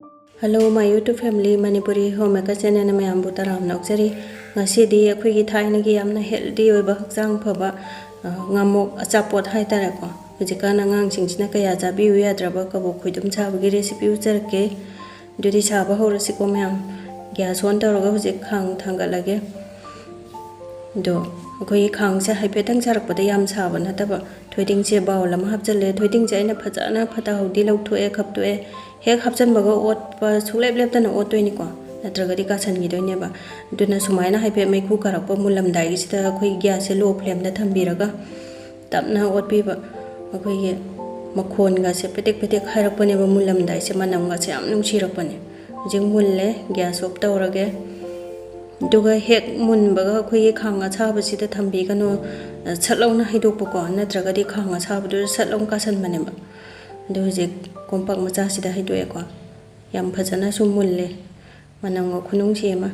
Hello, my YouTube family, Manipurihomemaker channel में हम बुता राम नौकरी ngasi di akhui gi thai na gi amna healthy oi ba hakjang phaba ngamok achapot hai tare ko hujikana ngang singchina kaya jabi uya draba kabok khoidum saba gi recipe ujarke duri saba horasi ko myam gas on tawraga hujik khang thangalage do akhui khang se haipetang charakpada yam saba na taba thoiding che bawlam hapjale thoiding che aina phajana phata hodi lauthoe khaptoe hek hapjan baga ot pa sulep lep tana otoi ni ko natragadi ka san gi doine ba duna sumaina haipe mai khu karakpa mulam dai gi sita akhui gas se low flame da thambiraga tapna ot pi ba akhui ge makhon ga se petek petek hairakpa ne ba mulam dai se manam ga se am nung chirakpa ne jing mulle gas op tawrage duga hek mun baga akhui ge khanga chaba sita thambi gano chatlauna haidok ko natragadi khanga chaba du chatlaung ka san mane ba do je kompak macha sida haidoe ko yam phajana su mulle manang khunung sema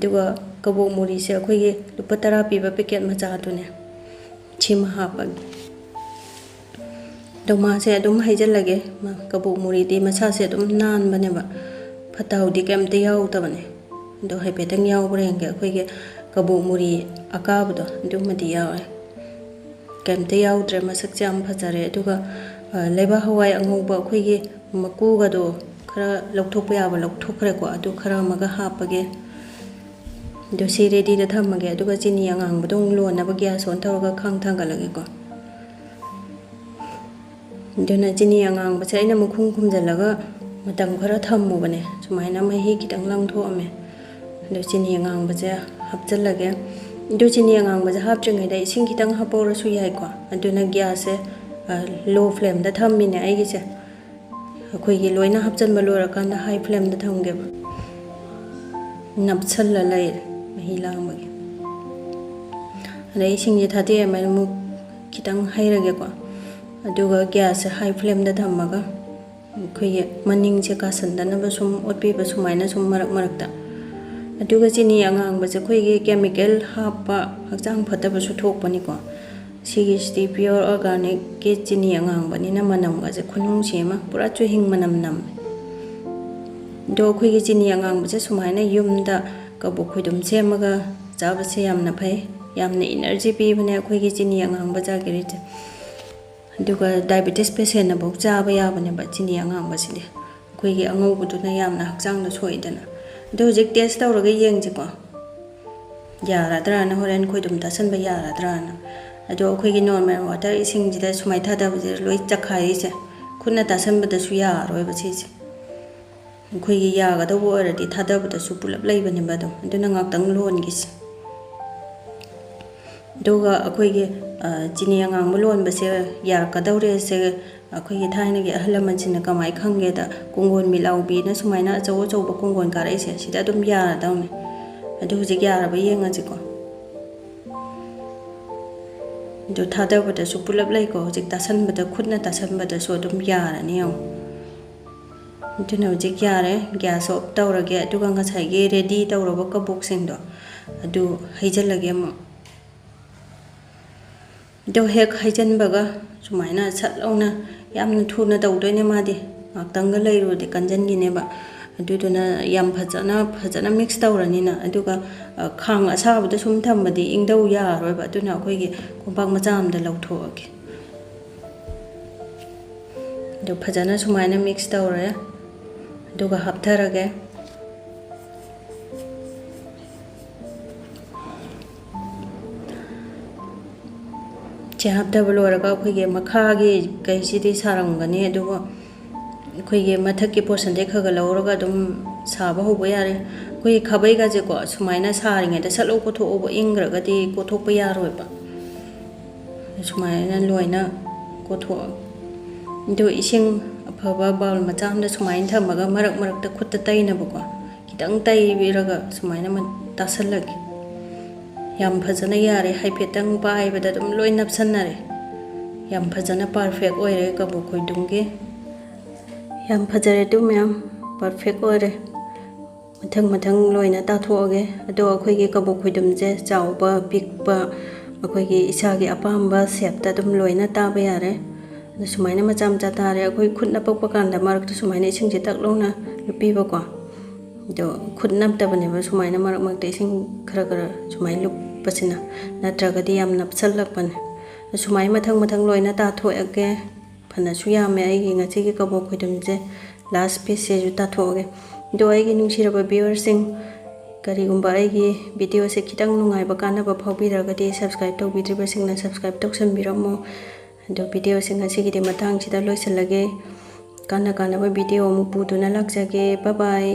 duga kabok muri se akhoi ge lupa 10 piba packet macha tune chim hapa doma se adum haijal lage ma kabok muri di macha se adum nan bane ba phatau di kem te yaw ta bane do hai petang yaw breng ge akhoi ge kabok muri akab do dum ma di yaw kem te yaw dre masak cham phajare duga leba hawai angoba akhoi ge maku ga do khara lokthokpa yaba lokthokre ko adu khara maga hapage do si ready da thamage aduga chini angang budong lo na ba gas on tawga khang thanga lage ko dona chini angang ba chaina mukhung khumjalaga matam khara thammu bane sumaina mahi kitang lang tho ame do chini angang ba ja hapjal lage do chini angang ba ja hapjeng da ising kitang hapora su yai ko aduna gas se low flame da thammine ai gi se akhui gi loina hapjan ba lora kan high flame da thamge ba napchal la lai mahila mage rei sing ji thati mai mu kitang hairage ko aduga gas high flame da thammaga akhui gi maning che ka sandana ba sum otpi ba sumaina sum marak marak ta aduga chini angang ba je khoi gi chemical hapa hakjang phata ba su thok pani ko sigi pure organic ke chini angang bani na manam ga je khunung sema pura chu hing manam nam do khoi gi chini angang ba je sumaina yumda kabok khoidum semaga jaba se yamna phai yamna energy pi bane khoi gi chini angang ba Jaggery duga diabetes patient na bok jaba ya bane ba chini angang ba sidi khoi gi angau bu na yamna hakjang na soidana do jik test tawraga yeng ji ko yara dra na horen khoidum ta san ba yara dra na ado khoi gi normal water ising jida sumai tha da buje loi chakhai se khuna ta san ba da su ya roi ba chi khoi gi ya ga da bo ra di tha da ba da su pulap lai ba ne ba do aduna ngak tang lon gi doga akhoi gi chini angang lon ba se ya ka daure se akhoi gi thaina gi ahlam chin na kamai khange da kongon milau bi na sumai na chaw chaw ba kongon ka rai se sida dum ya da ne adu ji ya ra ba yenga ji ko do thada bada su pulap lai ko jik tasan bada khutna tasan bada so dum yara ni yaw duna jik yare gas op tawrage aduga nga chai ge ready tawraba ka box sing do adu haijalage mo do hek haijan baga sumaina chatlauna yamna thuna tawdoine ma di ngaktang ga leiro de kanjan gi ne ba aduduna yam phajana mix tawrani na aduga khang asabada sum thambadi ingdau ya roi ba aduna khoi gi kompak macham da lauthoage do phajana sumaina mix tawra aduga haptharage che hapta bolora khoi gi makha gi kai sidi sarangani aduga khoi ge mathak ki portion de khaga lawraga dum saba hoba yare khoi khabai ga je ko sumaina saringe da salo ko tho obo ingra ga di ko thok pa yaroi ba sumaina loina ko tho do ising aphaba baul macham da sumain thamaga marak marak ta khutta taina ba ko kitang tai biraga sumaina ma tasalagi yam phajana yare haipetang bai ba da dum loi napsanare yam phajana perfect oire kabok khoidum ge yam phajare du myam perfect ore mathang loina ta thoge ado akhoi ge kabok khoidum je chawba pikba akhoi ge isa ge apamba shape ta dum loina ta ba yare सुमाइना मचा मचा तारे अखोई खुदना पक्पा कांदा मरक सुमाइना इसिंग जे तक लोना लुपीबो को दो खुद नपतबने सुमाइना मरक मक इसिंग खरा खरा सुमाइ लुपसिना नत्रगदी याम नपसलपने सुमाइ मथंग मथंग लोइना ताथोएगे फना सुयामे आइगी ngasi कबोक खोइदुम जे लास्ट पीस से जु ताथोगे दो आइगी नुंसिरबा व्यूअर्सिंग करिगुम्बा आइगी वीडियो से खितंग नुंगाइबा कानाबा फाउबिरगदी सब्सक्राइब तौबिद्रिबसिंगना सब्सक्राइब तौसनबिरमो दो वीडियो सिंग असिगिदि मतंग सिदा लोइसलगे काना कानाबा वीडियो अमु पुदुना लाक्सगे बाय बाय।